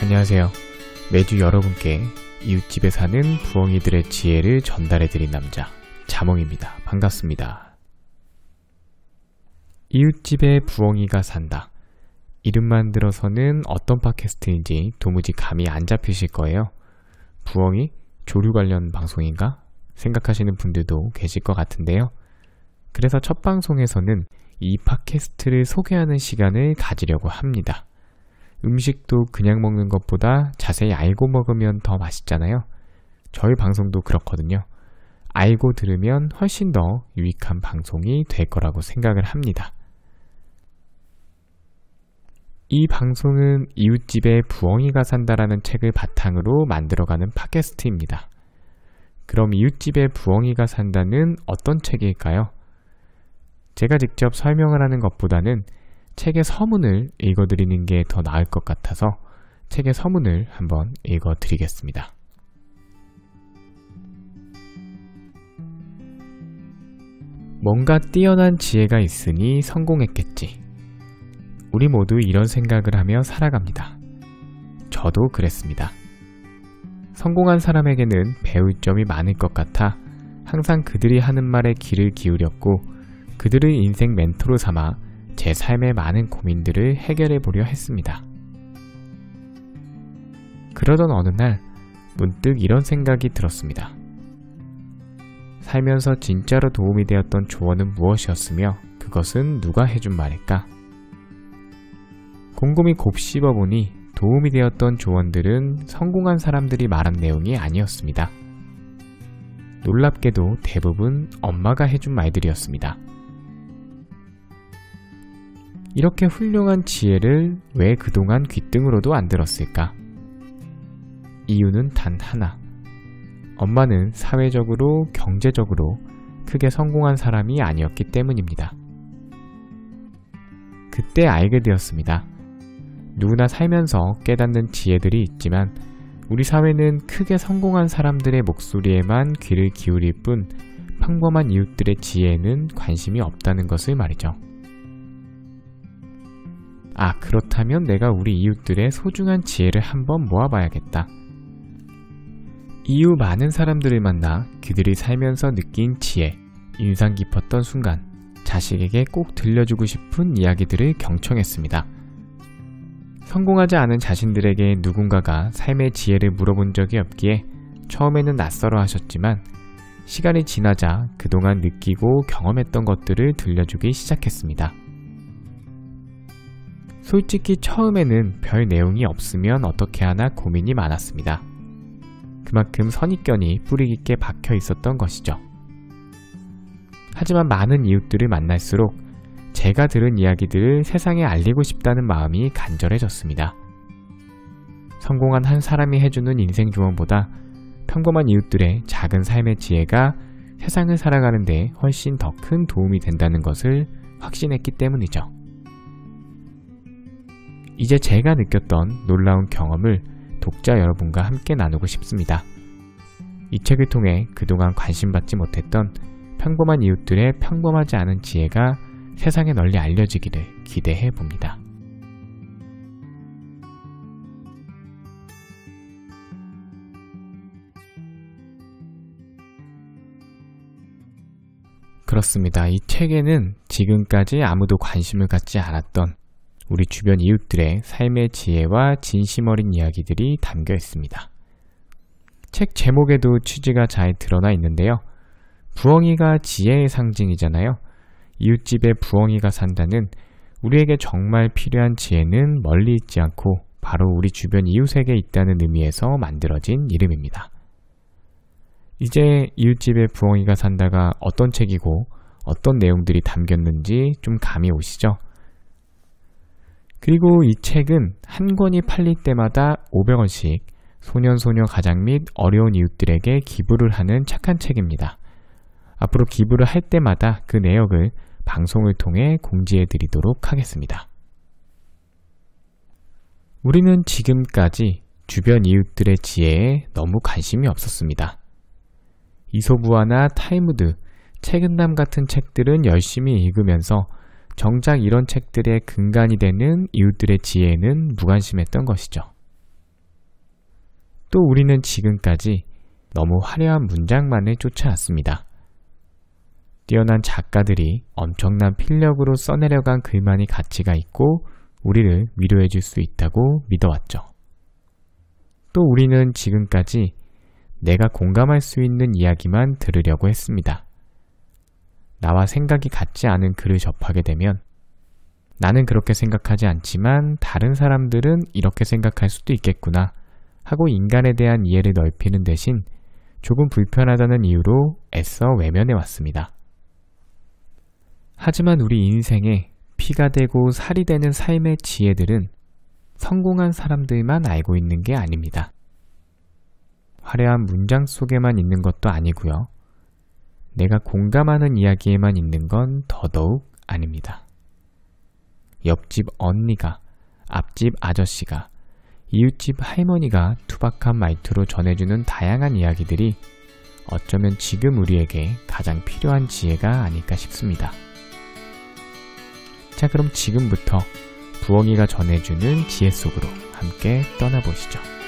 안녕하세요. 매주 여러분께 이웃집에 사는 부엉이들의 지혜를 전달해드린 남자 자몽입니다. 반갑습니다. 이웃집에 부엉이가 산다. 이름만 들어서는 어떤 팟캐스트인지 도무지 감이 안 잡히실 거예요. 부엉이? 조류 관련 방송인가? 생각하시는 분들도 계실 것 같은데요. 그래서 첫 방송에서는 이 팟캐스트를 소개하는 시간을 가지려고 합니다. 음식도 그냥 먹는 것보다 자세히 알고 먹으면 더 맛있잖아요. 저희 방송도 그렇거든요. 알고 들으면 훨씬 더 유익한 방송이 될 거라고 생각을 합니다. 이 방송은 이웃집에 부엉이가 산다라는 책을 바탕으로 만들어가는 팟캐스트입니다. 그럼 이웃집에 부엉이가 산다는 어떤 책일까요? 제가 직접 설명을 하는 것보다는 책의 서문을 읽어드리는 게 더 나을 것 같아서 책의 서문을 한번 읽어드리겠습니다. 뭔가 뛰어난 지혜가 있으니 성공했겠지. 우리 모두 이런 생각을 하며 살아갑니다. 저도 그랬습니다. 성공한 사람에게는 배울 점이 많을 것 같아 항상 그들이 하는 말에 귀를 기울였고 그들의 인생 멘토로 삼아 제 삶의 많은 고민들을 해결해 보려 했습니다. 그러던 어느 날 문득 이런 생각이 들었습니다. 살면서 진짜로 도움이 되었던 조언은 무엇이었으며 그것은 누가 해준 말일까? 곰곰이 곱씹어보니 도움이 되었던 조언들은 성공한 사람들이 말한 내용이 아니었습니다. 놀랍게도 대부분 엄마가 해준 말들이었습니다. 이렇게 훌륭한 지혜를 왜 그동안 귓등으로도 안 들었을까? 이유는 단 하나. 엄마는 사회적으로, 경제적으로 크게 성공한 사람이 아니었기 때문입니다. 그때 알게 되었습니다. 누구나 살면서 깨닫는 지혜들이 있지만 우리 사회는 크게 성공한 사람들의 목소리에만 귀를 기울일 뿐 평범한 이웃들의 지혜에는 관심이 없다는 것을 말이죠. 그렇다면 내가 우리 이웃들의 소중한 지혜를 한번 모아봐야겠다. 이후 많은 사람들을 만나 그들이 살면서 느낀 지혜, 인상 깊었던 순간, 자식에게 꼭 들려주고 싶은 이야기들을 경청했습니다. 성공하지 않은 자신들에게 누군가가 삶의 지혜를 물어본 적이 없기에 처음에는 낯설어 하셨지만 시간이 지나자 그동안 느끼고 경험했던 것들을 들려주기 시작했습니다. 솔직히 처음에는 별 내용이 없으면 어떻게 하나 고민이 많았습니다. 그만큼 선입견이 뿌리 깊게 박혀 있었던 것이죠. 하지만 많은 이웃들을 만날수록 제가 들은 이야기들을 세상에 알리고 싶다는 마음이 간절해졌습니다. 성공한 한 사람이 해주는 인생 조언보다 평범한 이웃들의 작은 삶의 지혜가 세상을 살아가는 데 훨씬 더 큰 도움이 된다는 것을 확신했기 때문이죠. 이제 제가 느꼈던 놀라운 경험을 독자 여러분과 함께 나누고 싶습니다. 이 책을 통해 그동안 관심받지 못했던 평범한 이웃들의 평범하지 않은 지혜가 세상에 널리 알려지기를 기대해 봅니다. 그렇습니다. 이 책에는 지금까지 아무도 관심을 갖지 않았던 우리 주변 이웃들의 삶의 지혜와 진심 어린 이야기들이 담겨 있습니다. 책 제목에도 취지가 잘 드러나 있는데요. 부엉이가 지혜의 상징이잖아요. 이웃집에 부엉이가 산다는 우리에게 정말 필요한 지혜는 멀리 있지 않고 바로 우리 주변 이웃에게 있다는 의미에서 만들어진 이름입니다. 이제 이웃집에 부엉이가 산다가 어떤 책이고 어떤 내용들이 담겼는지 좀 감이 오시죠? 그리고 이 책은 한 권이 팔릴 때마다 500원씩 소년소녀 가장 및 어려운 이웃들에게 기부를 하는 착한 책입니다. 앞으로 기부를 할 때마다 그 내역을 방송을 통해 공지해 드리도록 하겠습니다. 우리는 지금까지 주변 이웃들의 지혜에 너무 관심이 없었습니다. 이솝우화나 탈무드, 책은담 같은 책들은 열심히 읽으면서 정작 이런 책들의 근간이 되는 이웃들의 지혜에는 무관심했던 것이죠. 또 우리는 지금까지 너무 화려한 문장만을 쫓아왔습니다. 뛰어난 작가들이 엄청난 필력으로 써내려간 글만이 가치가 있고 우리를 위로해 줄 수 있다고 믿어왔죠. 또 우리는 지금까지 내가 공감할 수 있는 이야기만 들으려고 했습니다. 나와 생각이 같지 않은 글을 접하게 되면 나는 그렇게 생각하지 않지만 다른 사람들은 이렇게 생각할 수도 있겠구나 하고 인간에 대한 이해를 넓히는 대신 조금 불편하다는 이유로 애써 외면해 왔습니다. 하지만 우리 인생에 피가 되고 살이 되는 삶의 지혜들은 성공한 사람들만 알고 있는 게 아닙니다. 화려한 문장 속에만 있는 것도 아니고요. 내가 공감하는 이야기에만 있는 건 더더욱 아닙니다. 옆집 언니가, 앞집 아저씨가, 이웃집 할머니가 투박한 말투로 전해주는 다양한 이야기들이 어쩌면 지금 우리에게 가장 필요한 지혜가 아닐까 싶습니다. 자, 그럼 지금부터 부엉이가 전해주는 지혜 속으로 함께 떠나보시죠.